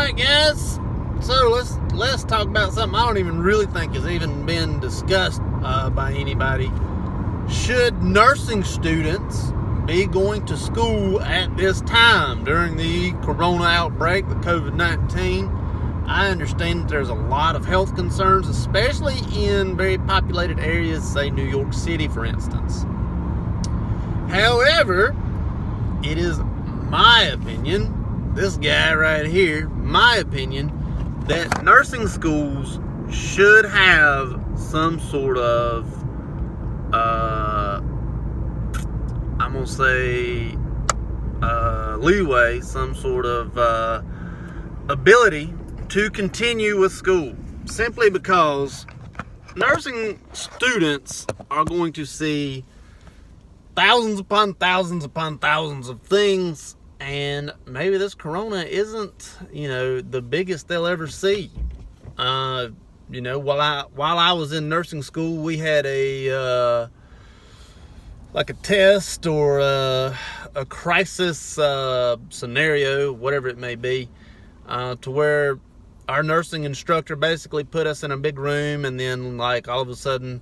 right, guys. So let's talk about something I don't even really think has even been discussed by anybody. Should nursing students be going to school at this time during the corona outbreak, the COVID-19? I understand that there's a lot of health concerns, especially in very populated areas, say New York City, for instance. However, it is my opinion, this guy right here, my opinion, that nursing schools should have some sort of, I'm going to say, leeway, some sort of ability to continue with school. Simply because nursing students are going to see thousands upon thousands upon thousands of things, and maybe this corona isn't, the biggest they'll ever see. While I was in nursing school, we had a test or a crisis scenario, whatever it may be, to where our nursing instructor basically put us in a big room, and then all of a sudden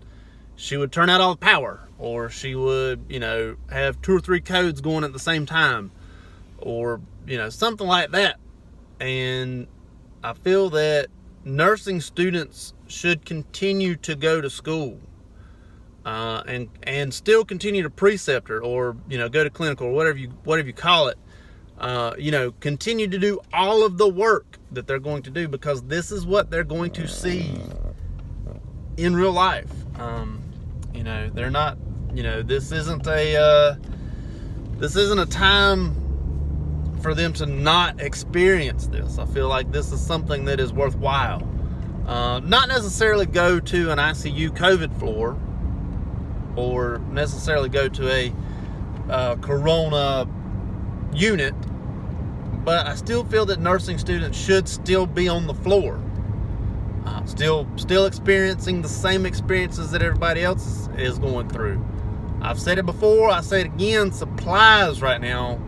she would turn out all the power, or she would, have 2 or 3 codes going at the same time, or, something like that. And I feel that nursing students should continue to go to school, and still continue to preceptor, or, go to clinical, or whatever you call it. Continue to do all of the work that they're going to do, because this is what they're going to see in real life. They're not, this isn't a time for them to not experience this. I feel like this is something that is worthwhile. Not necessarily go to an ICU COVID floor, or necessarily go to a corona unit, but I still feel that nursing students should still be on the floor, still experiencing the same experiences that everybody else is going through. I've said it before, I say it again, supplies right now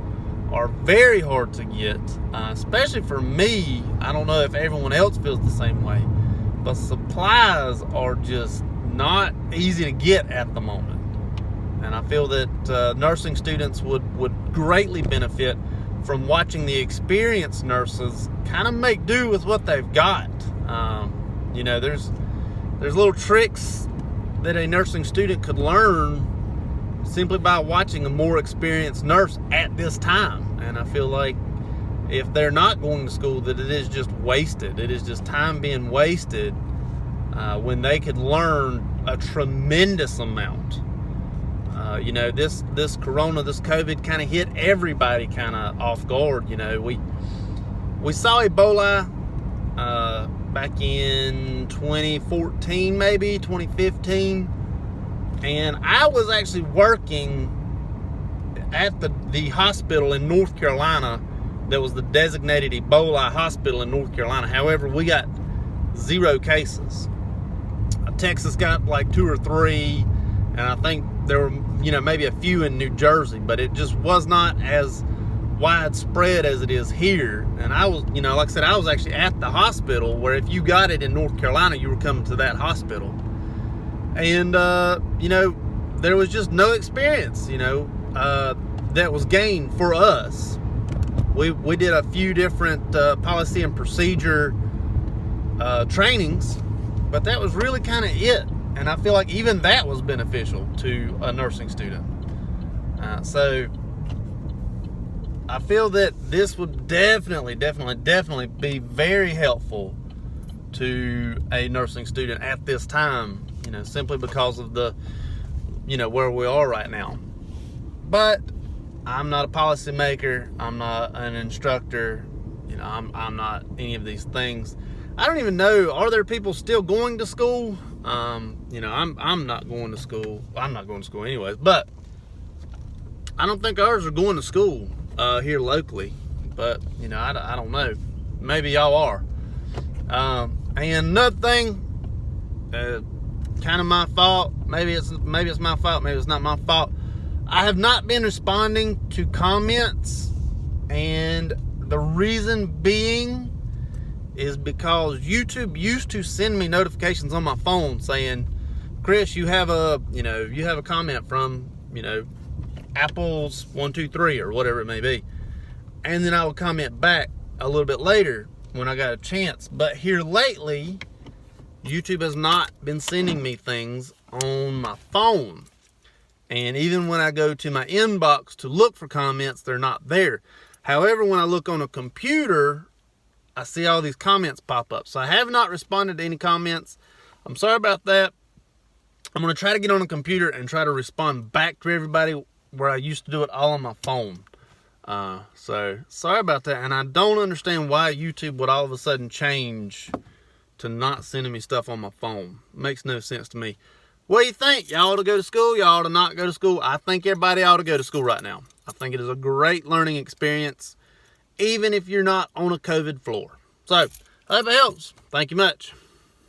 are very hard to get, especially for me. I don't know if everyone else feels the same way, but supplies are just not easy to get at the moment. And I feel that nursing students would greatly benefit from watching the experienced nurses kind of make do with what they've got. There's little tricks that a nursing student could learn simply by watching a more experienced nurse at this time. And I feel like if they're not going to school, that it is just wasted. It is just time being wasted when they could learn a tremendous amount. This corona, this COVID kind of hit everybody kind of off guard. We saw Ebola back in 2014, maybe 2015, and I was actually working at the hospital in North Carolina that was the designated Ebola hospital in North Carolina. However, we got 0 cases. Texas got 2 or 3, and I think there were, maybe a few in New Jersey, but it just was not as widespread as it is here. And I was, like I said, I was actually at the hospital, where if you got it in North Carolina, you were coming to that hospital. And, there was just no experience, that was gained for us. We did a few different policy and procedure trainings, but that was really kind of it. And I feel like even that was beneficial to a nursing student. So I feel that this would definitely be very helpful to a nursing student at this time, simply because of the, where we are right now. But I'm not a policymaker. I'm not an instructor. I'm not any of these things. I don't even know, are there people still going to school? I'm not going to school. I'm not going to school anyways, but I don't think ours are going to school here locally. But, I don't know. Maybe y'all are. And another thing, kind of my fault. Maybe it's my fault. Maybe it's not my fault. I have not been responding to comments, and the reason being is because YouTube used to send me notifications on my phone saying, Chris, you have a comment from, Apple's 123 or whatever it may be. And then I would comment back a little bit later when I got a chance. But here lately, YouTube has not been sending me things on my phone. And even when I go to my inbox to look for comments, they're not there. However, when I look on a computer, I see all these comments pop up. So I have not responded to any comments. I'm sorry about that. I'm going to try to get on a computer and try to respond back to everybody where I used to do it all on my phone. So sorry about that. And I don't understand why YouTube would all of a sudden change to not sending me stuff on my phone. Makes no sense to me. What do you think? Y'all ought to go to school? Y'all ought to not go to school? I think everybody ought to go to school right now. I think it is a great learning experience, even if you're not on a COVID floor. So, I hope it helps. Thank you much.